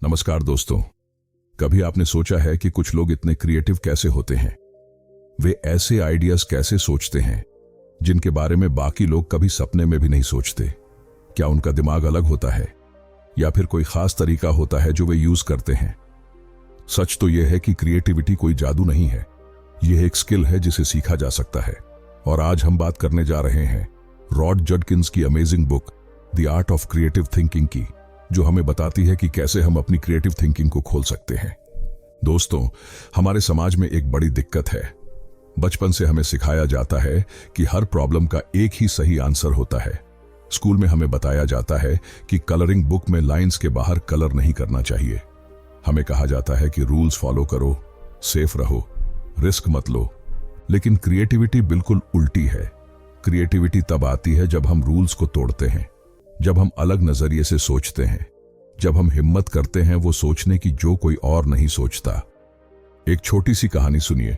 नमस्कार दोस्तों। कभी आपने सोचा है कि कुछ लोग इतने क्रिएटिव कैसे होते हैं? वे ऐसे आइडियाज कैसे सोचते हैं जिनके बारे में बाकी लोग कभी सपने में भी नहीं सोचते? क्या उनका दिमाग अलग होता है या फिर कोई खास तरीका होता है जो वे यूज करते हैं? सच तो यह है कि क्रिएटिविटी कोई जादू नहीं है, यह एक स्किल है जिसे सीखा जा सकता है। और आज हम बात करने जा रहे हैं रॉड जडकिंस की amazing book the art of creative thinking की, जो हमें बताती है कि कैसे हम अपनी क्रिएटिव थिंकिंग को खोल सकते हैं। दोस्तों, हमारे समाज में एक बड़ी दिक्कत है। बचपन से हमें सिखाया जाता है कि हर प्रॉब्लम का एक ही सही आंसर होता है। स्कूल में हमें बताया जाता है कि कलरिंग बुक में लाइंस के बाहर कलर नहीं करना चाहिए। हमें कहा जाता है कि रूल्स फॉलो करो, सेफ रहो, रिस्क मत लो। लेकिन क्रिएटिविटी बिल्कुल उल्टी है। क्रिएटिविटी तब आती है जब हम रूल्स को तोड़ते हैं, जब हम अलग नजरिए से सोचते हैं, जब हम हिम्मत करते हैं वो सोचने की जो कोई और नहीं सोचता। एक छोटी सी कहानी सुनिए।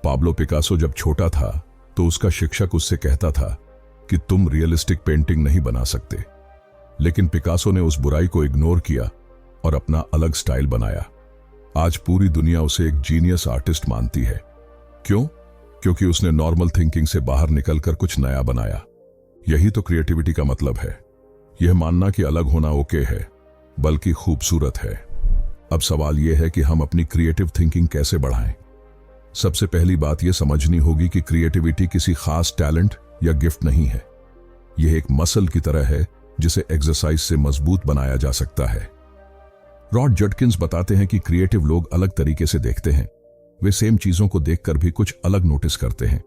पाब्लो पिकासो जब छोटा था तो उसका शिक्षक उससे कहता था कि तुम रियलिस्टिक पेंटिंग नहीं बना सकते। लेकिन पिकासो ने उस बुराई को इग्नोर किया और अपना अलग स्टाइल बनाया। आज पूरी दुनिया उसे एक जीनियस आर्टिस्ट मानती है। क्यों? क्योंकि उसने नॉर्मल थिंकिंग से बाहर निकलकर कुछ नया बनाया। यही तो क्रिएटिविटी का मतलब है। यह मानना कि अलग होना ओके है, बल्कि खूबसूरत है। अब सवाल यह है कि हम अपनी क्रिएटिव थिंकिंग कैसे बढ़ाएं। सबसे पहली बात यह समझनी होगी कि क्रिएटिविटी किसी खास टैलेंट या गिफ्ट नहीं है। यह एक मसल की तरह है जिसे एक्सरसाइज से मजबूत बनाया जा सकता है। रॉड जडकिंस बताते हैं कि क्रिएटिव लोग अलग तरीके से देखते हैं। वे सेम चीजों को देखकर भी कुछ अलग नोटिस करते हैं।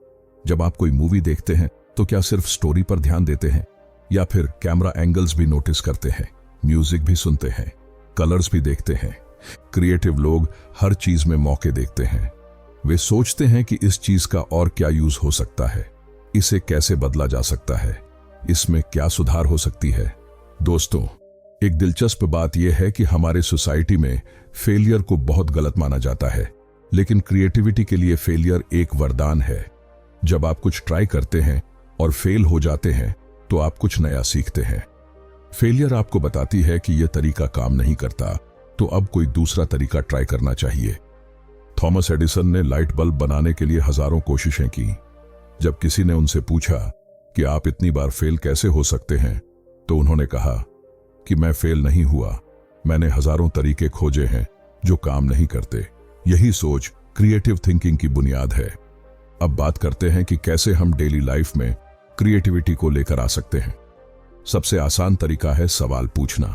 जब आप कोई मूवी देखते हैं तो क्या सिर्फ स्टोरी पर ध्यान देते हैं या फिर कैमरा एंगल्स भी नोटिस करते हैं, म्यूजिक भी सुनते हैं, कलर्स भी देखते हैं? क्रिएटिव लोग हर चीज में मौके देखते हैं। वे सोचते हैं कि इस चीज का और क्या यूज हो सकता है, इसे कैसे बदला जा सकता है, इसमें क्या सुधार हो सकती है। दोस्तों, एक दिलचस्प बात यह है कि हमारे सोसाइटी में फेलियर को बहुत गलत माना जाता है, लेकिन क्रिएटिविटी के लिए फेलियर एक वरदान है। जब आप कुछ ट्राई करते हैं और फेल हो जाते हैं तो आप कुछ नया सीखते हैं। फेलियर आपको बताती है कि यह तरीका काम नहीं करता, तो अब कोई दूसरा तरीका ट्राई करना चाहिए। थॉमस एडिसन ने लाइट बल्ब बनाने के लिए हजारों कोशिशें की। जब किसी ने उनसे पूछा कि आप इतनी बार फेल कैसे हो सकते हैं, तो उन्होंने कहा कि मैं फेल नहीं हुआ, मैंने हजारों तरीके खोजे हैं जो काम नहीं करते। यही सोच क्रिएटिव थिंकिंग की बुनियाद है। अब बात करते हैं कि कैसे हम डेली लाइफ में क्रिएटिविटी को लेकर आ सकते हैं। सबसे आसान तरीका है सवाल पूछना।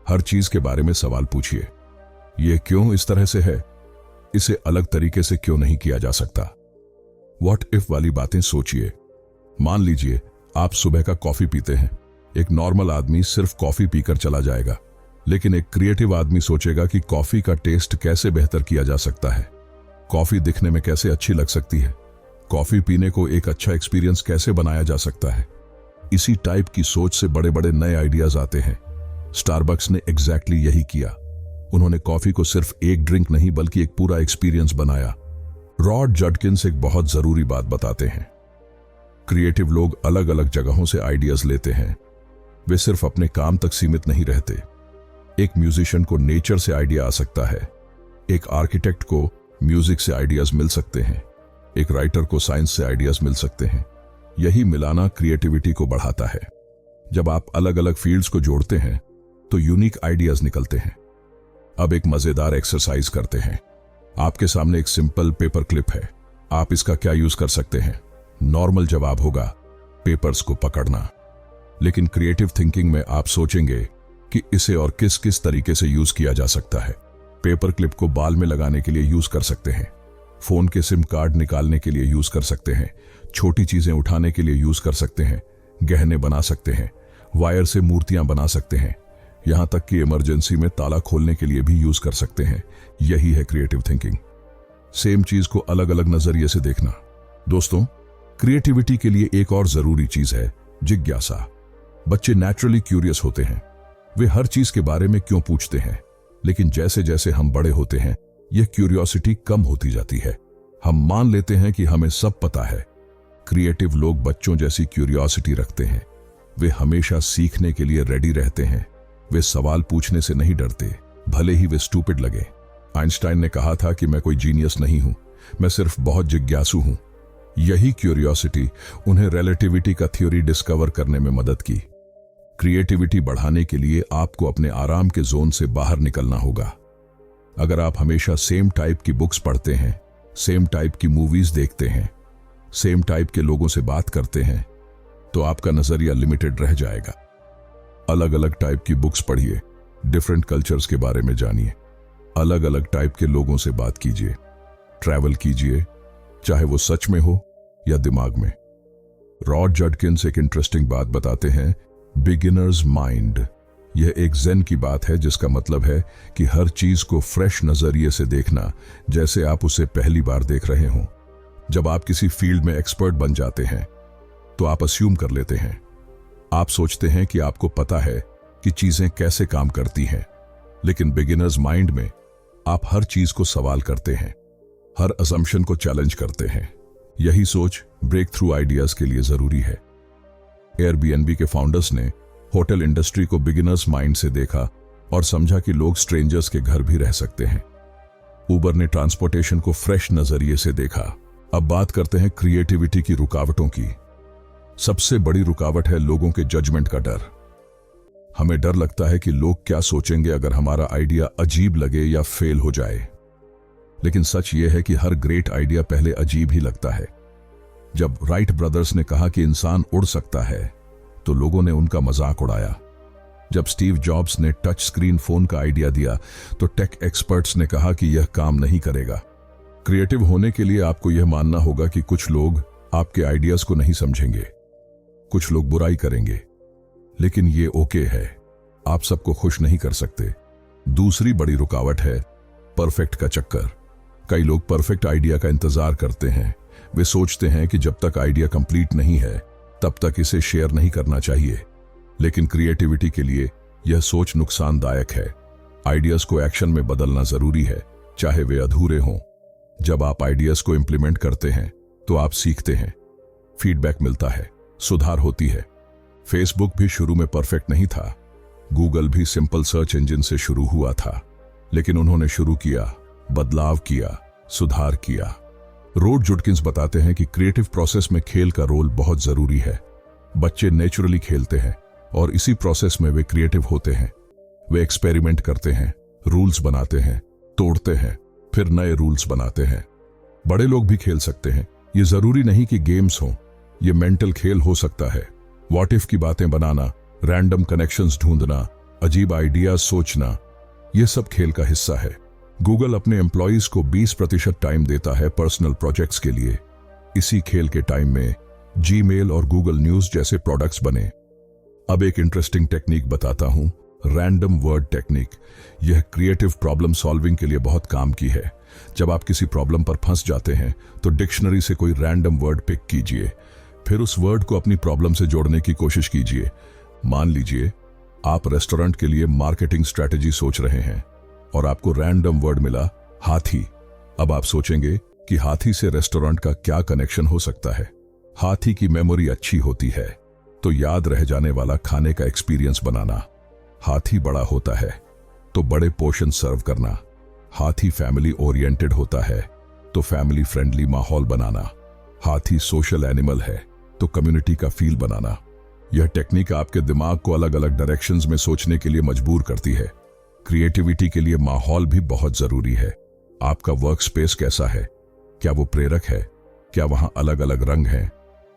हर चीज के बारे में सवाल पूछिए। यह क्यों इस तरह से है? इसे अलग तरीके से क्यों नहीं किया जा सकता? व्हाट इफ वाली बातें सोचिए। मान लीजिए आप सुबह का कॉफी पीते हैं। एक नॉर्मल आदमी सिर्फ कॉफी पीकर चला जाएगा, लेकिन एक क्रिएटिव आदमी सोचेगा कि कॉफी का टेस्ट कैसे बेहतर किया जा सकता है, कॉफी दिखने में कैसे अच्छी लग सकती है, कॉफी पीने को एक अच्छा एक्सपीरियंस कैसे बनाया जा सकता है। इसी टाइप की सोच से बड़े बड़े नए आइडियाज आते हैं। स्टारबक्स ने एग्जैक्टली यही किया। उन्होंने कॉफी को सिर्फ एक ड्रिंक नहीं बल्कि एक पूरा एक्सपीरियंस बनाया। रॉड जडकिंस एक बहुत जरूरी बात बताते हैं। क्रिएटिव लोग अलग अलग जगहों से आइडियाज लेते हैं। वे सिर्फ अपने काम तक सीमित नहीं रहते। एक म्यूजिशियन को नेचर से आइडिया आ सकता है, एक आर्किटेक्ट को म्यूजिक से आइडियाज मिल सकते हैं, एक राइटर को साइंस से आइडियाज मिल सकते हैं। यही मिलाना क्रिएटिविटी को बढ़ाता है। जब आप अलग अलग फील्ड्स को जोड़ते हैं तो यूनिक आइडियाज निकलते हैं। अब एक मजेदार एक्सरसाइज करते हैं। आपके सामने एक सिंपल पेपर क्लिप है। आप इसका क्या यूज कर सकते हैं? नॉर्मल जवाब होगा पेपर्स को पकड़ना। लेकिन क्रिएटिव थिंकिंग में आप सोचेंगे कि इसे और किस किस तरीके से यूज किया जा सकता है। पेपर क्लिप को बाल में लगाने के लिए यूज कर सकते हैं, फोन के सिम कार्ड निकालने के लिए यूज कर सकते हैं, छोटी चीजें उठाने के लिए यूज कर सकते हैं, गहने बना सकते हैं, वायर से मूर्तियां बना सकते हैं, यहां तक कि इमरजेंसी में ताला खोलने के लिए भी यूज कर सकते हैं। यही है क्रिएटिव थिंकिंग। सेम चीज को अलग अलग नजरिए से देखना। दोस्तों, क्रिएटिविटी के लिए एक और जरूरी चीज है जिज्ञासा। बच्चे नेचुरली क्यूरियस होते हैं। वे हर चीज के बारे में क्यों पूछते हैं, लेकिन जैसे जैसे हम बड़े होते हैं यह क्यूरियोसिटी कम होती जाती है। हम मान लेते हैं कि हमें सब पता है। क्रिएटिव लोग बच्चों जैसी क्यूरियोसिटी रखते हैं। वे हमेशा सीखने के लिए रेडी रहते हैं। वे सवाल पूछने से नहीं डरते, भले ही वे स्टूपिड लगे। आइंस्टाइन ने कहा था कि मैं कोई जीनियस नहीं हूं, मैं सिर्फ बहुत जिज्ञासु हूं। यही क्यूरियोसिटी उन्हें रिलेटिविटी का थ्योरी डिस्कवर करने में मदद की। क्रिएटिविटी बढ़ाने के लिए आपको अपने आराम के जोन से बाहर निकलना होगा। अगर आप हमेशा सेम टाइप की बुक्स पढ़ते हैं, सेम टाइप की मूवीज देखते हैं, सेम टाइप के लोगों से बात करते हैं, तो आपका नजरिया लिमिटेड रह जाएगा। अलग अलग टाइप की बुक्स पढ़िए, डिफरेंट कल्चर्स के बारे में जानिए, अलग अलग टाइप के लोगों से बात कीजिए, ट्रैवल कीजिए, चाहे वो सच में हो या दिमाग में। रॉड जडकिंस एक इंटरेस्टिंग बात बताते हैं, बिगिनर्स माइंड। यह एक ज़ेन की बात है, जिसका मतलब है कि हर चीज को फ्रेश नजरिए से देखना, जैसे आप उसे पहली बार देख रहे हों। जब आप किसी फील्ड में एक्सपर्ट बन जाते हैं तो आप अस्यूम कर लेते हैं। आप सोचते हैं कि आपको पता है कि चीजें कैसे काम करती हैं, लेकिन बिगिनर्स माइंड में आप हर चीज को सवाल करते हैं, हर असम्पशन को चैलेंज करते हैं। यही सोच ब्रेक थ्रू आइडियाज के लिए जरूरी है। एयरबीएनबी के फाउंडर्स ने होटल इंडस्ट्री को बिगिनर्स माइंड से देखा और समझा कि लोग स्ट्रेंजर्स के घर भी रह सकते हैं। उबर ने ट्रांसपोर्टेशन को फ्रेश नजरिए से देखा। अब बात करते हैं क्रिएटिविटी की रुकावटों की। सबसे बड़ी रुकावट है लोगों के जजमेंट का डर। हमें डर लगता है कि लोग क्या सोचेंगे अगर हमारा आइडिया अजीब लगे या फेल हो जाए। लेकिन सच यह है कि हर ग्रेट आइडिया पहले अजीब ही लगता है। जब राइट ब्रदर्स ने कहा कि इंसान उड़ सकता है, तो लोगों ने उनका मजाक उड़ाया। जब स्टीव जॉब्स ने टच स्क्रीन फोन का आइडिया दिया, तो टेक एक्सपर्ट्स ने कहा कि यह काम नहीं करेगा। क्रिएटिव होने के लिए आपको यह मानना होगा कि कुछ लोग आपके आइडियाज को नहीं समझेंगे, कुछ लोग बुराई करेंगे, लेकिन ये ओके है। आप सबको खुश नहीं कर सकते। दूसरी बड़ी रुकावट है परफेक्ट का चक्कर। कई लोग परफेक्ट आइडिया का इंतजार करते हैं। वे सोचते हैं कि जब तक आइडिया कंप्लीट नहीं है, तब तक इसे शेयर नहीं करना चाहिए। लेकिन क्रिएटिविटी के लिए यह सोच नुकसानदायक है। आइडियाज को एक्शन में बदलना जरूरी है, चाहे वे अधूरे हों। जब आप आइडियाज को इंप्लीमेंट करते हैं तो आप सीखते हैं, फीडबैक मिलता है, सुधार होती है। फेसबुक भी शुरू में परफेक्ट नहीं था। गूगल भी सिंपल सर्च इंजन से शुरू हुआ था, लेकिन उन्होंने शुरू किया, बदलाव किया, सुधार किया। रॉड जडकिंस बताते हैं कि क्रिएटिव प्रोसेस में खेल का रोल बहुत जरूरी है। बच्चे नेचुरली खेलते हैं और इसी प्रोसेस में वे क्रिएटिव होते हैं। वे एक्सपेरिमेंट करते हैं, रूल्स बनाते हैं, तोड़ते हैं, फिर नए रूल्स बनाते हैं। बड़े लोग भी खेल सकते हैं। ये जरूरी नहीं कि गेम्स हों, ये मेंटल खेल हो सकता है। व्हाट इफ की बातें बनाना, रैंडम कनेक्शंस ढूंढना, अजीब आइडियाज सोचना, यह सब खेल का हिस्सा है। गूगल अपने एम्प्लॉइज को 20% टाइम देता है पर्सनल प्रोजेक्ट्स के लिए। इसी खेल के टाइम में जीमेल और गूगल न्यूज जैसे प्रोडक्ट्स बने। अब एक इंटरेस्टिंग टेक्निक बताता हूं, रैंडम वर्ड टेक्निक। यह क्रिएटिव प्रॉब्लम सॉल्विंग के लिए बहुत काम की है। जब आप किसी प्रॉब्लम पर फंस जाते हैं तो डिक्शनरी से कोई रैंडम वर्ड पिक कीजिए, फिर उस वर्ड को अपनी प्रॉब्लम से जोड़ने की कोशिश कीजिए। मान लीजिए आप रेस्टोरेंट के लिए मार्केटिंग स्ट्रैटेजी सोच रहे हैं और आपको रैंडम वर्ड मिला हाथी। अब आप सोचेंगे कि हाथी से रेस्टोरेंट का क्या कनेक्शन हो सकता है। हाथी की मेमोरी अच्छी होती है तो याद रह जाने वाला खाने का एक्सपीरियंस बनाना। हाथी बड़ा होता है तो बड़े पोर्शन सर्व करना। हाथी फैमिली ओरिएंटेड होता है तो फैमिली फ्रेंडली माहौल बनाना। हाथी सोशल एनिमल है तो कम्युनिटी का फील बनाना। यह टेक्निक आपके दिमाग को अलग अलग डायरेक्शंस में सोचने के लिए मजबूर करती है। क्रिएटिविटी के लिए माहौल भी बहुत जरूरी है। आपका वर्क स्पेस कैसा है? क्या वो प्रेरक है? क्या वहां अलग अलग रंग हैं,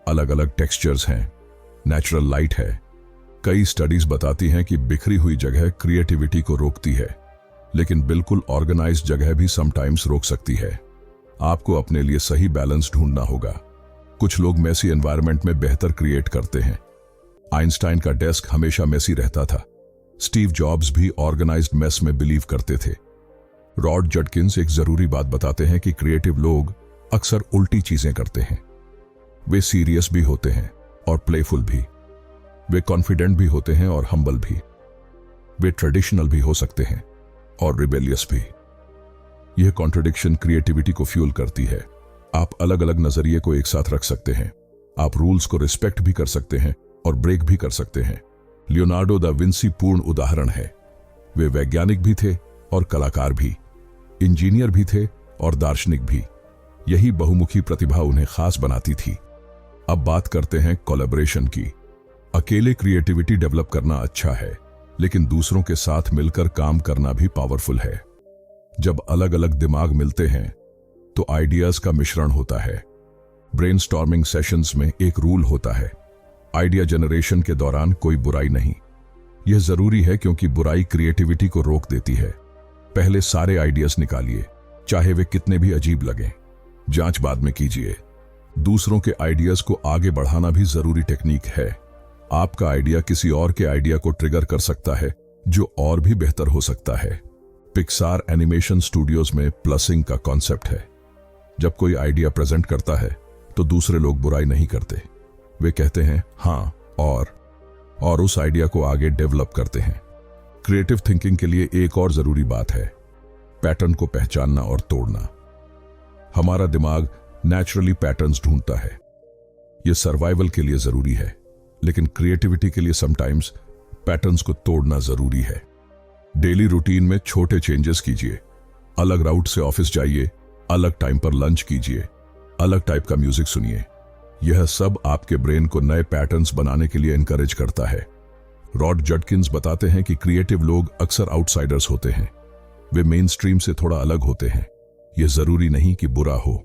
अलग अलग टेक्सचर्स हैं, नेचुरल लाइट है? कई स्टडीज बताती हैं कि बिखरी हुई जगह क्रिएटिविटी को रोकती है, लेकिन बिल्कुल ऑर्गेनाइज्ड जगह भी समटाइम्स रोक सकती है। आपको अपने लिए सही बैलेंस ढूंढना होगा। कुछ लोग मेसी एनवायरनमेंट में बेहतर क्रिएट करते हैं। आइंस्टाइन का डेस्क हमेशा मेसी रहता था। स्टीव जॉब्स भी ऑर्गेनाइज्ड मेस में बिलीव करते थे। रॉड जडकिंस एक जरूरी बात बताते हैं कि क्रिएटिव लोग अक्सर उल्टी चीजें करते हैं। वे सीरियस भी होते हैं और प्लेफुल भी। वे कॉन्फिडेंट भी होते हैं और हम्बल भी। वे ट्रेडिशनल भी हो सकते हैं और रिबेलियस भी। यह कॉन्ट्रडिक्शन क्रिएटिविटी को फ्यूल करती है। आप अलग अलग नजरिए को एक साथ रख सकते हैं। आप रूल्स को रिस्पेक्ट भी कर सकते हैं और ब्रेक भी कर सकते हैं। लियोनार्डो दा विंसी पूर्ण उदाहरण है। वे वैज्ञानिक भी थे और कलाकार भी, इंजीनियर भी थे और दार्शनिक भी। यही बहुमुखी प्रतिभा उन्हें खास बनाती थी। अब बात करते हैं कोलैबोरेशन की। अकेले क्रिएटिविटी डेवलप करना अच्छा है, लेकिन दूसरों के साथ मिलकर काम करना भी पावरफुल है। जब अलग अलग दिमाग मिलते हैं तो आइडियाज का मिश्रण होता है। ब्रेनस्टॉर्मिंग सेशंस में एक रूल होता है, आइडिया जनरेशन के दौरान कोई बुराई नहीं। यह जरूरी है क्योंकि बुराई क्रिएटिविटी को रोक देती है। पहले सारे आइडियाज निकालिए, चाहे वे कितने भी अजीब लगें। जांच बाद में कीजिए। दूसरों के आइडियाज को आगे बढ़ाना भी जरूरी टेक्निक है। आपका आइडिया किसी और के आइडिया को ट्रिगर कर सकता है, जो और भी बेहतर हो सकता है। पिक्सार एनिमेशन स्टूडियोज में प्लसिंग का कॉन्सेप्ट है। जब कोई आइडिया प्रेजेंट करता है तो दूसरे लोग बुराई नहीं करते। वे कहते हैं हाँ और उस आइडिया को आगे डेवलप करते हैं। क्रिएटिव थिंकिंग के लिए एक और जरूरी बात है, पैटर्न को पहचानना और तोड़ना। हमारा दिमाग नेचुरली पैटर्न्स ढूंढता है। यह सर्वाइवल के लिए जरूरी है, लेकिन क्रिएटिविटी के लिए समटाइम्स पैटर्न्स को तोड़ना जरूरी है। डेली रूटीन में छोटे चेंजेस कीजिए। अलग राउट से ऑफिस जाइए, अलग टाइम पर लंच कीजिए, अलग टाइप का म्यूजिक सुनिए। यह सब आपके ब्रेन को नए पैटर्न्स बनाने के लिए एनकरेज करता है। रॉड जडकिंस बताते हैं कि क्रिएटिव लोग अक्सर आउटसाइडर्स होते हैं। वे मेन स्ट्रीम से थोड़ा अलग होते हैं। यह जरूरी नहीं कि बुरा हो।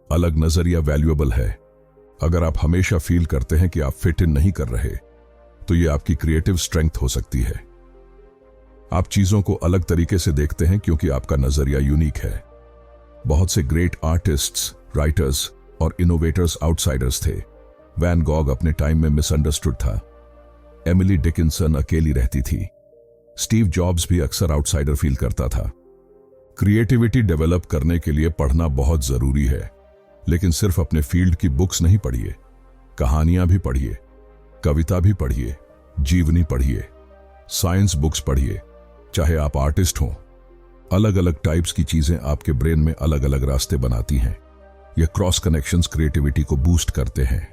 अलग नजरिया वैल्यूएबल है। अगर आप हमेशा फील करते हैं कि आप फिट इन नहीं कर रहे, तो यह आपकी क्रिएटिव स्ट्रेंथ हो सकती है। आप चीजों को अलग तरीके से देखते हैं क्योंकि आपका नजरिया यूनिक है। बहुत से ग्रेट आर्टिस्ट्स, राइटर्स और इनोवेटर्स आउटसाइडर्स थे। वैन गॉग अपने टाइम में मिसअंडरस्टूड था। एमिली डिकिंसन अकेली रहती थी। स्टीव जॉब्स भी अक्सर आउटसाइडर फील करता था। क्रिएटिविटी डेवलप करने के लिए पढ़ना बहुत जरूरी है, लेकिन सिर्फ अपने फील्ड की बुक्स नहीं पढ़िए। कहानियां भी पढ़िए, कविता भी पढ़िए, जीवनी पढ़िए, साइंस बुक्स पढ़िए, चाहे आप आर्टिस्ट हों। अलग अलग टाइप्स की चीजें आपके ब्रेन में अलग अलग रास्ते बनाती हैं। यह क्रॉस कनेक्शंस क्रिएटिविटी को बूस्ट करते हैं।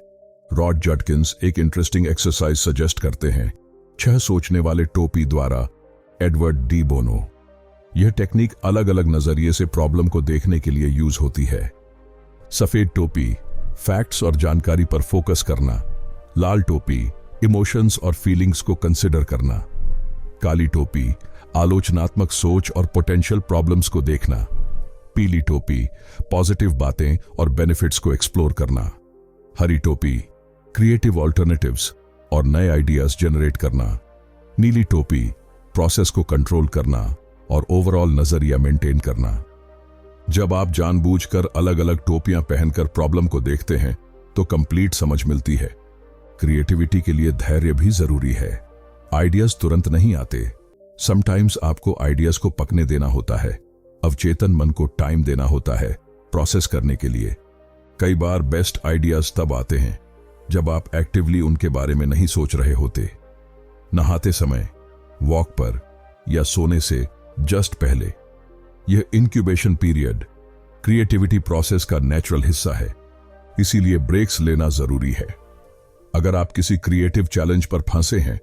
रॉड जडकिंस एक इंटरेस्टिंग एक्सरसाइज सजेस्ट करते हैं, 6 सोचने वाले टोपी द्वारा, एडवर्ड डी बोनो। यह टेक्निक अलग अलग नजरिए से प्रॉब्लम को देखने के लिए यूज होती है। सफेद टोपी, फैक्ट्स और जानकारी पर फोकस करना। लाल टोपी, इमोशंस और फीलिंग्स को कंसिडर करना। काली टोपी, आलोचनात्मक सोच और पोटेंशियल प्रॉब्लम्स को देखना। पीली टोपी, पॉजिटिव बातें और बेनिफिट्स को एक्सप्लोर करना। हरी टोपी, क्रिएटिव ऑल्टरनेटिव्स और नए आइडियाज जनरेट करना। नीली टोपी, प्रोसेस को कंट्रोल करना और ओवरऑल नजरिया मेंटेन करना। जब आप जानबूझकर अलग अलग टोपियां पहनकर प्रॉब्लम को देखते हैं तो कंप्लीट समझ मिलती है। क्रिएटिविटी के लिए धैर्य भी जरूरी है। आइडियाज तुरंत नहीं आते। समटाइम्स आपको आइडियाज को पकने देना होता है। अवचेतन मन को टाइम देना होता है प्रोसेस करने के लिए। कई बार बेस्ट आइडियाज तब आते हैं जब आप एक्टिवली उनके बारे में नहीं सोच रहे होते। नहाते समय, वॉक पर या सोने से जस्ट पहले। यह इंक्यूबेशन पीरियड क्रिएटिविटी प्रोसेस का नेचुरल हिस्सा है, इसीलिए ब्रेक्स लेना जरूरी है। अगर आप किसी क्रिएटिव चैलेंज पर फंसे हैं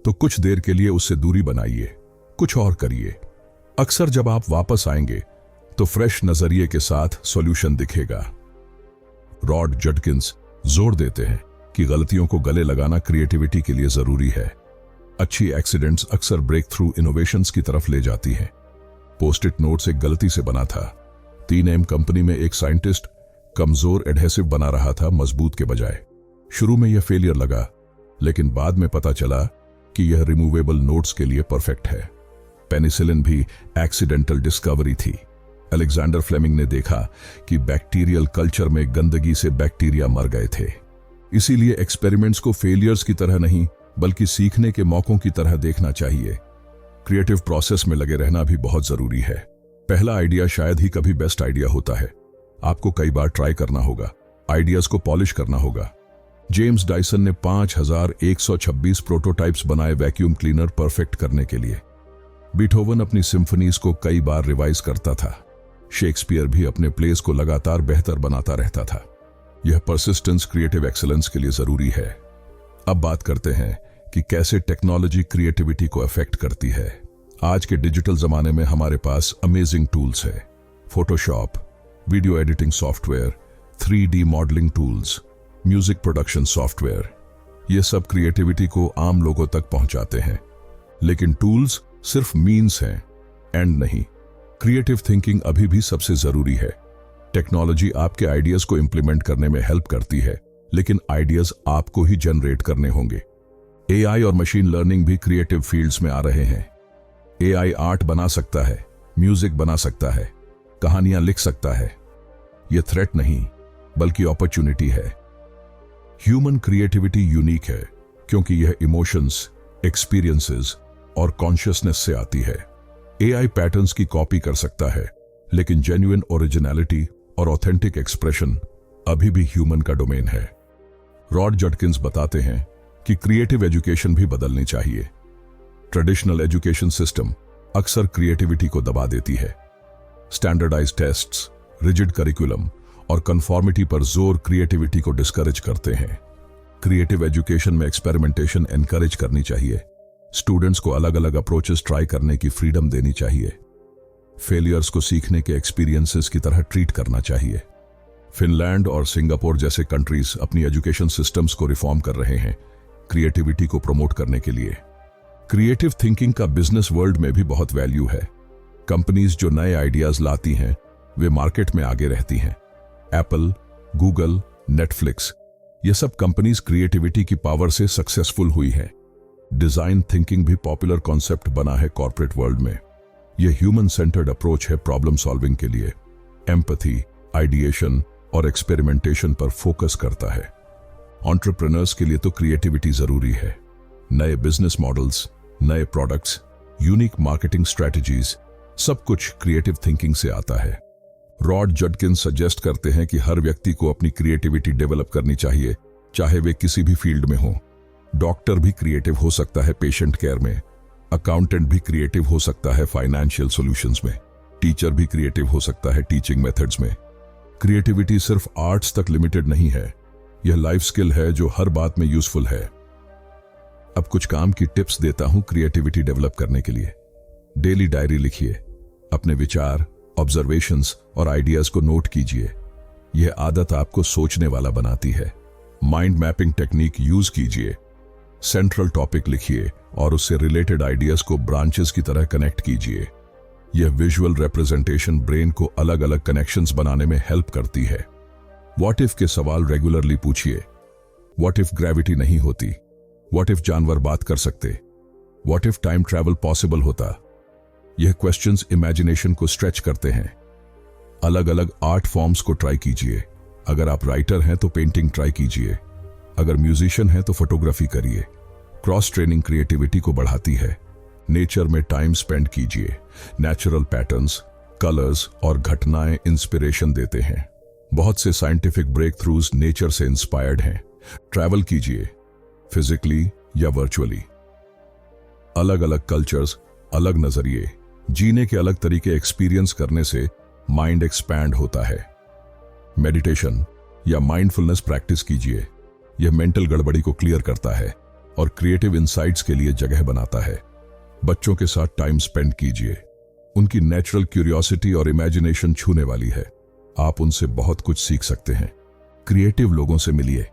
तो कुछ देर के लिए उससे दूरी बनाइए, कुछ और करिए। अक्सर जब आप वापस आएंगे तो फ्रेश नजरिए के साथ सॉल्यूशन दिखेगा। रॉड जडकिंस जोर देते हैं कि गलतियों को गले लगाना क्रिएटिविटी के लिए जरूरी है। अच्छी एक्सीडेंट्स अक्सर ब्रेक थ्रू इनोवेशंस की तरफ ले जाती हैं। पोस्ट इट नोट्स एक गलती से बना था। 3M कंपनी में एक साइंटिस्ट कमजोर एडहेसिव बना रहा था मजबूत के बजाय। शुरू में यह फेलियर लगा, लेकिन बाद में पता चला कि यह रिमूवेबल नोट्स के लिए परफेक्ट है। पेनिसिलिन भी एक्सीडेंटल डिस्कवरी थी। अलेक्जेंडर फ्लेमिंग ने देखा कि बैक्टीरियल कल्चर में गंदगी से बैक्टीरिया मर गए थे। इसीलिए एक्सपेरिमेंट्स को फेलियर्स की तरह नहीं बल्कि सीखने के मौकों की तरह देखना चाहिए। क्रिएटिव प्रोसेस में लगे रहना भी बहुत जरूरी है। पहला आइडिया शायद ही कभी बेस्ट आइडिया होता है। आपको कई बार ट्राई करना होगा, आइडियाज को पॉलिश करना होगा। जेम्स डायसन ने 5126 प्रोटोटाइप्स बनाए वैक्यूम क्लीनर परफेक्ट करने के लिए। बीथोवन अपनी सिम्फनीज को कई बार रिवाइज करता था। शेक्सपियर भी अपने प्लेस को लगातार बेहतर बनाता रहता था। यह परसिस्टेंस क्रिएटिव एक्सीलेंस के लिए जरूरी है। अब बात करते हैं कि कैसे टेक्नोलॉजी क्रिएटिविटी को अफेक्ट करती है। आज के डिजिटल जमाने में हमारे पास अमेजिंग टूल्स है। Photoshop, video editing software, 3D modelling tools, music production software, ये सब क्रिएटिविटी को आम लोगों तक पहुंचाते हैं। लेकिन टूल्स सिर्फ मीन्स हैं, एंड नहीं। क्रिएटिव थिंकिंग अभी भी सबसे जरूरी है। टेक्नोलॉजी आपके आइडियाज को इंप्लीमेंट करने में हेल्प करती है, लेकिन आइडियाज आपको ही जनरेट करने होंगे। AI और मशीन लर्निंग भी क्रिएटिव फील्ड्स में आ रहे हैं। AI आर्ट बना सकता है, म्यूजिक बना सकता है, कहानियां लिख सकता है। यह थ्रेट नहीं, बल्कि अपॉर्चुनिटी है। ह्यूमन क्रिएटिविटी यूनिक है क्योंकि यह इमोशंस, एक्सपीरियंसेस और कॉन्शियसनेस से आती है। AI पैटर्न्स की कॉपी कर सकता है, लेकिन जेन्युइन ओरिजिनलिटी और ऑथेंटिक एक्सप्रेशन अभी भी ह्यूमन का डोमेन है। रॉड जडकिंस बताते हैं कि क्रिएटिव एजुकेशन भी बदलनी चाहिए। ट्रेडिशनल एजुकेशन सिस्टम अक्सर क्रिएटिविटी को दबा देती है। स्टैंडर्डाइज्ड टेस्ट्स, रिजिड करिकुलम और कंफॉर्मिटी पर जोर क्रिएटिविटी को डिस्करेज करते हैं। क्रिएटिव एजुकेशन में एक्सपेरिमेंटेशन एनकरेज करनी चाहिए। स्टूडेंट्स को अलग अलग अप्रोचेस ट्राई करने की फ्रीडम देनी चाहिए। फेलियर्स को सीखने के एक्सपीरियंसेस की तरह ट्रीट करना चाहिए। फिनलैंड और सिंगापुर जैसे कंट्रीज अपनी एजुकेशन सिस्टम्स को रिफॉर्म कर रहे हैं, क्रिएटिविटी को प्रमोट करने के लिए। क्रिएटिव थिंकिंग का बिजनेस वर्ल्ड में भी बहुत वैल्यू है। कंपनीज जो नए आइडियाज लाती हैं, वे मार्केट में आगे रहती हैं। एप्पल, गूगल, नेटफ्लिक्स, ये सब कंपनीज क्रिएटिविटी की पावर से सक्सेसफुल हुई हैं। डिजाइन थिंकिंग भी पॉपुलर कॉन्सेप्ट बना है कॉर्पोरेट वर्ल्ड में। यह ह्यूमन सेंटर्ड अप्रोच है प्रॉब्लम सॉल्विंग के लिए। एम्पैथी, आइडिएशन और एक्सपेरिमेंटेशन पर फोकस करता है। एंटरप्रेन्योर्स के लिए तो क्रिएटिविटी जरूरी है। नए बिजनेस मॉडल्स, नए प्रोडक्ट्स, यूनिक मार्केटिंग स्ट्रेटजीज, सब कुछ क्रिएटिव थिंकिंग से आता है। रॉड जडकिंस सजेस्ट करते हैं कि हर व्यक्ति को अपनी क्रिएटिविटी डेवलप करनी चाहिए, चाहे वे किसी भी फील्ड में हो। डॉक्टर भी क्रिएटिव हो सकता है पेशेंट केयर में, अकाउंटेंट भी क्रिएटिव हो सकता है फाइनेंशियल सॉल्यूशंस में, टीचर भी क्रिएटिव हो सकता है टीचिंग मेथड्स में। क्रिएटिविटी सिर्फ आर्ट्स तक लिमिटेड नहीं है, यह लाइफ स्किल है जो हर बात में यूजफुल है। अब कुछ काम की टिप्स देता हूं क्रिएटिविटी डेवलप करने के लिए। डेली डायरी लिखिए, अपने विचार, ऑब्जर्वेशंस और आइडियाज को नोट कीजिए। यह आदत आपको सोचने वाला बनाती है। माइंड मैपिंग टेक्निक यूज कीजिए। सेंट्रल टॉपिक लिखिए और उससे रिलेटेड आइडियाज को ब्रांचेस की तरह कनेक्ट कीजिए। यह विजुअल रिप्रेजेंटेशन ब्रेन को अलग अलग कनेक्शंस बनाने में हेल्प करती है। व्हाट इफ के सवाल रेगुलरली पूछिए। व्हाट इफ ग्रेविटी नहीं होती? व्हाट इफ जानवर बात कर सकते? What if time travel possible होता? यह क्वेश्चंस इमेजिनेशन को स्ट्रेच करते हैं। अलग अलग आर्ट फॉर्म्स को ट्राई कीजिए। अगर आप राइटर हैं तो पेंटिंग ट्राई कीजिए। अगर म्यूजिशियन हैं तो फोटोग्राफी करिए। क्रॉस ट्रेनिंग क्रिएटिविटी को बढ़ाती है। नेचर में टाइम स्पेंड कीजिए। नेचुरल पैटर्न्स, कलर्स और घटनाएं इंस्पिरेशन देते हैं। बहुत से साइंटिफिक ब्रेक थ्रूज नेचर से इंस्पायर्ड हैं। ट्रैवल कीजिए, फिजिकली या वर्चुअली। अलग अलग कल्चर्स, अलग नजरिए, जीने के अलग तरीके एक्सपीरियंस करने से माइंड एक्सपैंड होता है। मेडिटेशन या माइंडफुलनेस प्रैक्टिस कीजिए। यह मेंटल गड़बड़ी को क्लियर करता है और क्रिएटिव इंसाइट्स के लिए जगह बनाता है। बच्चों के साथ टाइम स्पेंड कीजिए। उनकी नेचुरल क्यूरियोसिटी और इमेजिनेशन छूने वाली है। आप उनसे बहुत कुछ सीख सकते हैं। क्रिएटिव लोगों से मिलिए।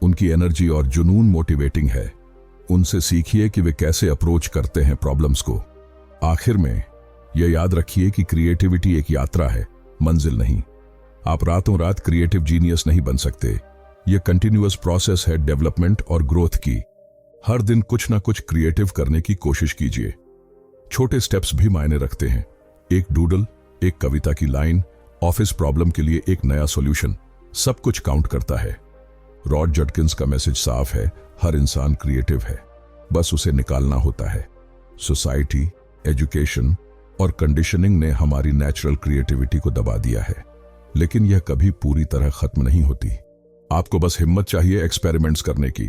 उनकी एनर्जी और जुनून मोटिवेटिंग है। उनसे सीखिए कि वे कैसे अप्रोच करते हैं प्रॉब्लम्स को। आखिर में यह याद रखिए कि क्रिएटिविटी एक यात्रा है, मंजिल नहीं। आप रातों रात क्रिएटिव जीनियस नहीं बन सकते। यह कंटिन्यूअस प्रोसेस है डेवलपमेंट और ग्रोथ की। हर दिन कुछ ना कुछ क्रिएटिव करने की कोशिश कीजिए। छोटे स्टेप्स भी मायने रखते हैं। एक डूडल, एक कविता की लाइन, ऑफिस प्रॉब्लम के लिए एक नया सॉल्यूशन, सब कुछ काउंट करता है। रॉड जडकिंस का मैसेज साफ है, हर इंसान क्रिएटिव है, बस उसे निकालना होता है। सोसाइटी, एजुकेशन और कंडीशनिंग ने हमारी नेचुरल क्रिएटिविटी को दबा दिया है, लेकिन यह कभी पूरी तरह खत्म नहीं होती। आपको बस हिम्मत चाहिए एक्सपेरिमेंट्स करने की,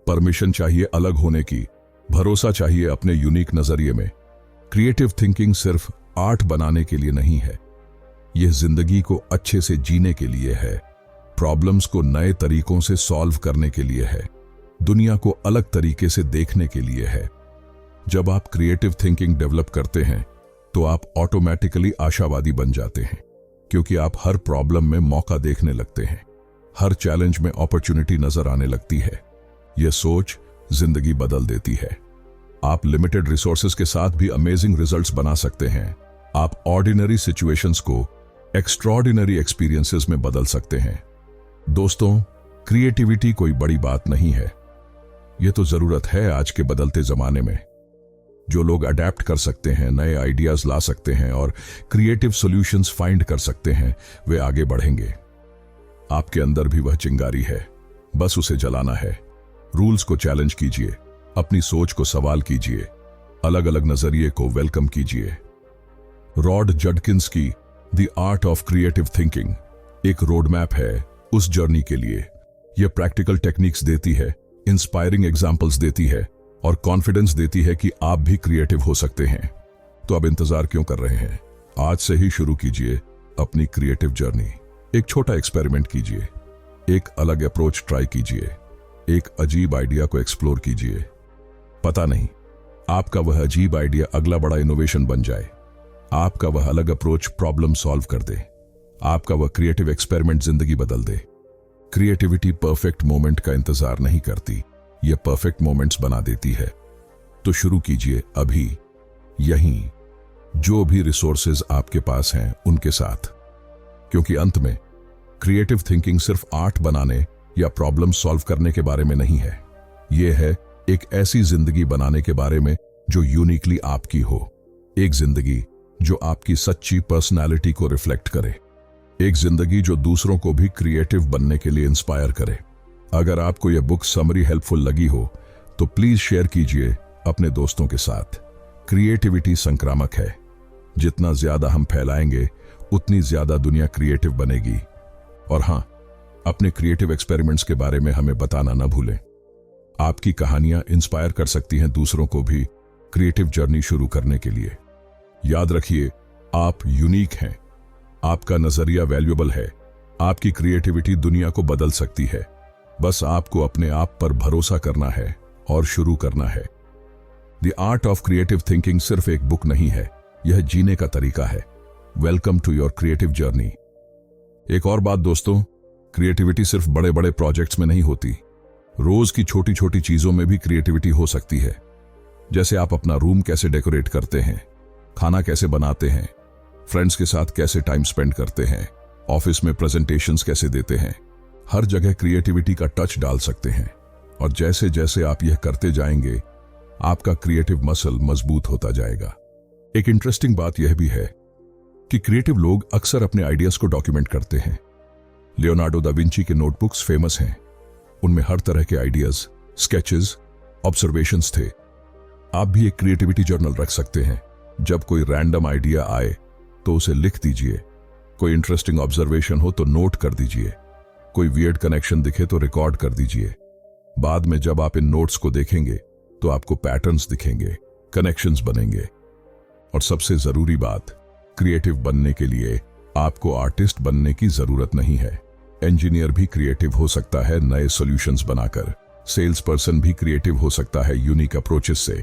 परमिशन चाहिए अलग होने की, भरोसा चाहिए अपने यूनिक नजरिए में। क्रिएटिव थिंकिंग सिर्फ आर्ट बनाने के लिए नहीं है, यह जिंदगी को अच्छे से जीने के लिए है, प्रॉब्लम्स को नए तरीकों से सॉल्व करने के लिए है, दुनिया को अलग तरीके से देखने के लिए है। जब आप क्रिएटिव थिंकिंग डेवलप करते हैं तो आप ऑटोमेटिकली आशावादी बन जाते हैं, क्योंकि आप हर प्रॉब्लम में मौका देखने लगते हैं, हर चैलेंज में अपॉर्चुनिटी नजर आने लगती है। यह सोच जिंदगी बदल देती है। आप लिमिटेड रिसोर्सेज के साथ भी अमेजिंग रिजल्ट्स बना सकते हैं। आप ऑर्डिनरी सिचुएशंस को एक्स्ट्रॉर्डिनरी एक्सपीरियंसेस में बदल सकते हैं। दोस्तों, क्रिएटिविटी कोई बड़ी बात नहीं है, यह तो जरूरत है आज के बदलते जमाने में। जो लोग अडेप्ट कर सकते हैं, नए आइडियाज ला सकते हैं और क्रिएटिव सॉल्यूशंस फाइंड कर सकते हैं, वे आगे बढ़ेंगे। आपके अंदर भी वह चिंगारी है, बस उसे जलाना है। रूल्स को चैलेंज कीजिए, अपनी सोच को सवाल कीजिए, अलग अलग नजरिए को वेलकम कीजिए। रॉड जडकिंस की the art of creative thinking एक रोड मैप है उस जर्नी के लिए। यह प्रैक्टिकल टेक्निक्स देती है, इंस्पायरिंग एग्जाम्पल्स देती है और कॉन्फिडेंस देती है कि आप भी क्रिएटिव हो सकते हैं। तो अब इंतजार क्यों कर रहे हैं? आज से ही शुरू कीजिए अपनी क्रिएटिव जर्नी। एक छोटा एक्सपेरिमेंट कीजिए, एक अलग अप्रोच ट्राई कीजिए, एक अजीब आइडिया को एक्सप्लोर कीजिए। पता नहीं, आपका वह अजीब आइडिया अगला बड़ा इनोवेशन बन जाए। आपका वह अलग अप्रोच प्रॉब्लम सॉल्व कर दे। आपका वह क्रिएटिव एक्सपेरिमेंट जिंदगी बदल दे। क्रिएटिविटी परफेक्ट मोमेंट का इंतजार नहीं करती, यह परफेक्ट मोमेंट्स बना देती है। तो शुरू कीजिए अभी, यहीं, जो भी रिसोर्सेज आपके पास हैं उनके साथ। क्योंकि अंत में क्रिएटिव थिंकिंग सिर्फ आर्ट बनाने या प्रॉब्लम सॉल्व करने के बारे में नहीं है। यह है एक ऐसी जिंदगी बनाने के बारे में जो यूनिकली आपकी हो। एक जिंदगी जो आपकी सच्ची पर्सनालिटी को रिफ्लेक्ट करे। एक जिंदगी जो दूसरों को भी क्रिएटिव बनने के लिए इंस्पायर करे। अगर आपको यह बुक समरी हेल्पफुल लगी हो तो प्लीज शेयर कीजिए अपने दोस्तों के साथ। क्रिएटिविटी संक्रामक है, जितना ज्यादा हम फैलाएंगे उतनी ज्यादा दुनिया क्रिएटिव बनेगी। और हां, अपने क्रिएटिव एक्सपेरिमेंट्स के बारे में हमें बताना न भूलें। आपकी कहानियां इंस्पायर कर सकती हैं दूसरों को भी क्रिएटिव जर्नी शुरू करने के लिए। याद रखिए, आप यूनिक हैं, आपका नजरिया वैल्यूएबल है, आपकी क्रिएटिविटी दुनिया को बदल सकती है। बस आपको अपने आप पर भरोसा करना है और शुरू करना है। The art of creative thinking सिर्फ एक बुक नहीं है, यह जीने का तरीका है। Welcome to your creative journey. एक और बात दोस्तों, क्रिएटिविटी सिर्फ बड़े बड़े प्रोजेक्ट्स में नहीं होती। रोज की छोटी छोटी चीजों में भी क्रिएटिविटी हो सकती है। जैसे आप अपना रूम कैसे डेकोरेट करते हैं, खाना कैसे बनाते हैं, फ्रेंड्स के साथ कैसे टाइम स्पेंड करते हैं, ऑफिस में प्रेजेंटेशंस कैसे देते हैं। हर जगह क्रिएटिविटी का टच डाल सकते हैं। और जैसे जैसे आप यह करते जाएंगे, आपका क्रिएटिव मसल मजबूत होता जाएगा। एक इंटरेस्टिंग बात यह भी है कि क्रिएटिव लोग अक्सर अपने आइडियाज को डॉक्यूमेंट करते हैं। लियोनार्डो दा विंची के नोटबुक्स फेमस हैं। उनमें हर तरह के आइडियाज, स्केचेस, ऑब्जर्वेशंस थे। आप भी एक क्रिएटिविटी जर्नल रख सकते हैं। जब कोई रैंडम आइडिया आए तो उसे लिख दीजिए। कोई इंटरेस्टिंग ऑब्जर्वेशन हो तो नोट कर दीजिए। कोई वियर्ड कनेक्शन दिखे तो रिकॉर्ड कर दीजिए। बाद में जब आप इन नोट्स को देखेंगे तो आपको पैटर्न्स दिखेंगे, कनेक्शंस बनेंगे। और सबसे जरूरी बात, क्रिएटिव बनने के लिए आपको आर्टिस्ट बनने की जरूरत नहीं है। इंजीनियर भी क्रिएटिव हो सकता है नए सॉल्यूशंस बनाकर। सेल्स पर्सन भी क्रिएटिव हो सकता है यूनिक अप्रोचेस से।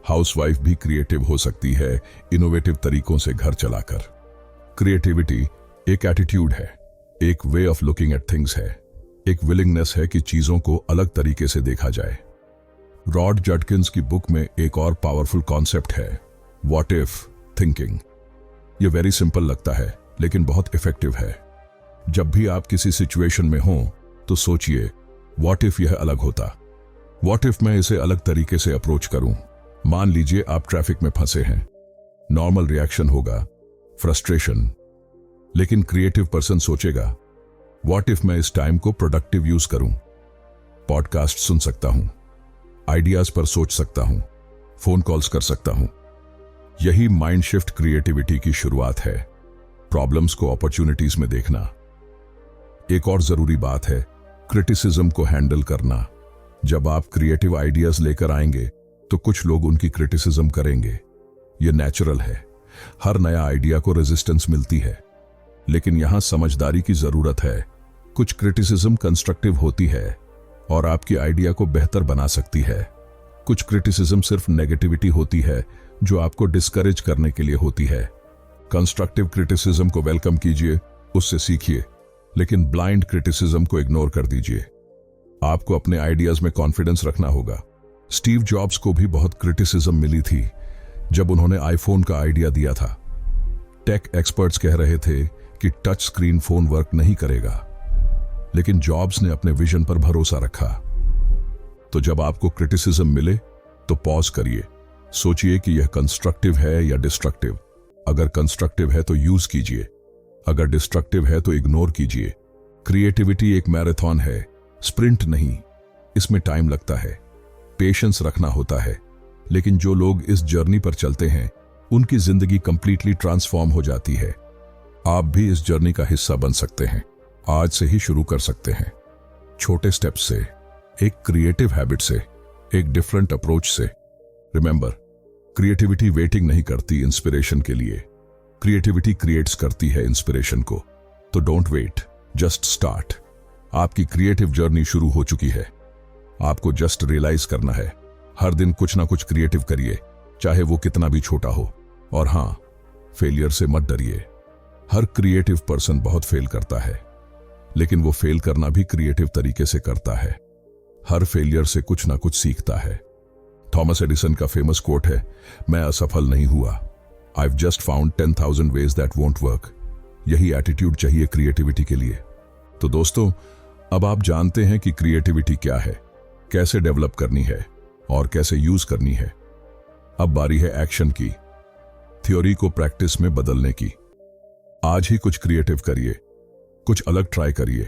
हाउसवाइफ भी क्रिएटिव हो सकती है इनोवेटिव तरीकों से घर चलाकर। क्रिएटिविटी एक एटीट्यूड है, एक way of looking at things है, एक विलिंगनेस है कि चीजों को अलग तरीके से देखा जाए। रॉड जडकिंस की बुक में एक और पावरफुल कॉन्सेप्ट है, व्हाट इफ थिंकिंग। यह वेरी सिंपल लगता है लेकिन बहुत इफेक्टिव है। जब भी आप किसी सिचुएशन में हो तो सोचिए, व्हाट इफ यह अलग होता, व्हाट इफ मैं इसे अलग तरीके से अप्रोच करूं। मान लीजिए आप ट्रैफिक में फंसे हैं। नॉर्मल रिएक्शन होगा फ्रस्ट्रेशन, लेकिन क्रिएटिव पर्सन सोचेगा, व्हाट इफ मैं इस टाइम को प्रोडक्टिव यूज करूं। पॉडकास्ट सुन सकता हूं, आइडियाज पर सोच सकता हूं, फोन कॉल्स कर सकता हूं। यही माइंड शिफ्ट क्रिएटिविटी की शुरुआत है, प्रॉब्लम्स को अपॉर्चुनिटीज में देखना। एक और जरूरी बात है, क्रिटिसिज्म को हैंडल करना। जब आप क्रिएटिव आइडियाज लेकर आएंगे तो कुछ लोग उनकी क्रिटिसिज्म करेंगे। यह नेचुरल है, हर नया आइडिया को रेजिस्टेंस मिलती है। लेकिन यहां समझदारी की जरूरत है। कुछ क्रिटिसिज्म कंस्ट्रक्टिव होती है और आपकी आइडिया को बेहतर बना सकती है। कुछ क्रिटिसिज्म सिर्फ नेगेटिविटी होती है जो आपको डिस्करेज करने के लिए होती है। कंस्ट्रक्टिव क्रिटिसिज्म को वेलकम कीजिए, उससे सीखिए, लेकिन ब्लाइंड क्रिटिसिज्म को इग्नोर कर दीजिए। आपको अपने आइडियाज में कॉन्फिडेंस रखना होगा। स्टीव जॉब्स को भी बहुत क्रिटिसिज्म मिली थी जब उन्होंने आईफोन का आइडिया दिया था। टेक एक्सपर्ट्स कह रहे थे कि टच स्क्रीन फोन वर्क नहीं करेगा, लेकिन जॉब्स ने अपने विजन पर भरोसा रखा। तो जब आपको क्रिटिसिज्म मिले तो पॉज करिए, सोचिए कि यह कंस्ट्रक्टिव है या डिस्ट्रक्टिव। अगर कंस्ट्रक्टिव है तो यूज कीजिए, अगर डिस्ट्रक्टिव है तो इग्नोर कीजिए। क्रिएटिविटी एक मैराथन है, स्प्रिंट नहीं। इसमें टाइम लगता है, पेशेंस रखना होता है, लेकिन जो लोग इस जर्नी पर चलते हैं उनकी जिंदगी कंप्लीटली ट्रांसफॉर्म हो जाती है। आप भी इस जर्नी का हिस्सा बन सकते हैं। आज से ही शुरू कर सकते हैं, छोटे स्टेप्स से, एक क्रिएटिव हैबिट से, एक डिफरेंट अप्रोच से। रिमेंबर, क्रिएटिविटी वेटिंग नहीं करती इंस्पिरेशन के लिए, क्रिएटिविटी क्रिएट्स करती है इंस्पिरेशन को। तो डोंट वेट, जस्ट स्टार्ट। आपकी क्रिएटिव जर्नी शुरू हो चुकी है। आपको जस्ट रियलाइज करना है। हर दिन कुछ ना कुछ क्रिएटिव करिए, चाहे वो कितना भी छोटा हो। और हां, फेलियर से मत डरिए। हर क्रिएटिव पर्सन बहुत फेल करता है, लेकिन वो फेल करना भी क्रिएटिव तरीके से करता है। हर फेलियर से कुछ ना कुछ सीखता है। थॉमस एडिसन का फेमस कोट है, मैं असफल नहीं हुआ, I've just found 10,000 ways that won't work। यही एटीट्यूड चाहिए क्रिएटिविटी के लिए। तो दोस्तों, अब आप जानते हैं कि क्रिएटिविटी क्या है, कैसे डेवलप करनी है और कैसे यूज करनी है। अब बारी है एक्शन की, थ्योरी को प्रैक्टिस में बदलने की। आज ही कुछ क्रिएटिव करिए, कुछ अलग ट्राई करिए,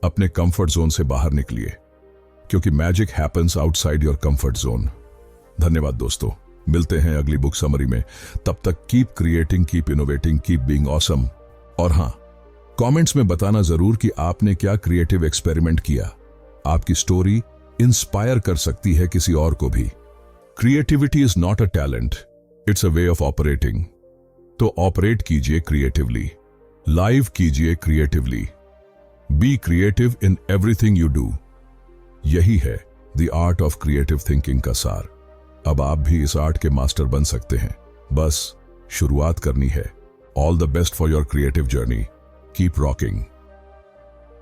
अपने कंफर्ट जोन से बाहर निकलिए, क्योंकि magic happens outside your comfort zone. धन्यवाद दोस्तों, मिलते हैं अगली बुक समरी में। तब तक keep creating, keep innovating, keep being awesome. और हां, कमेंट्स में बताना जरूर कि आपने क्या क्रिएटिव एक्सपेरिमेंट किया। आपकी स्टोरी इंस्पायर कर सकती है किसी और को भी। Creativity is not a talent, it's a way of operating. तो ऑपरेट कीजिए क्रिएटिवली, लाइव कीजिए creatively, be creative in everything you do. यही है the art of creative thinking का सार। अब आप भी इस आर्ट के मास्टर बन सकते हैं, बस शुरुआत करनी है। All the best for your creative journey, keep rocking.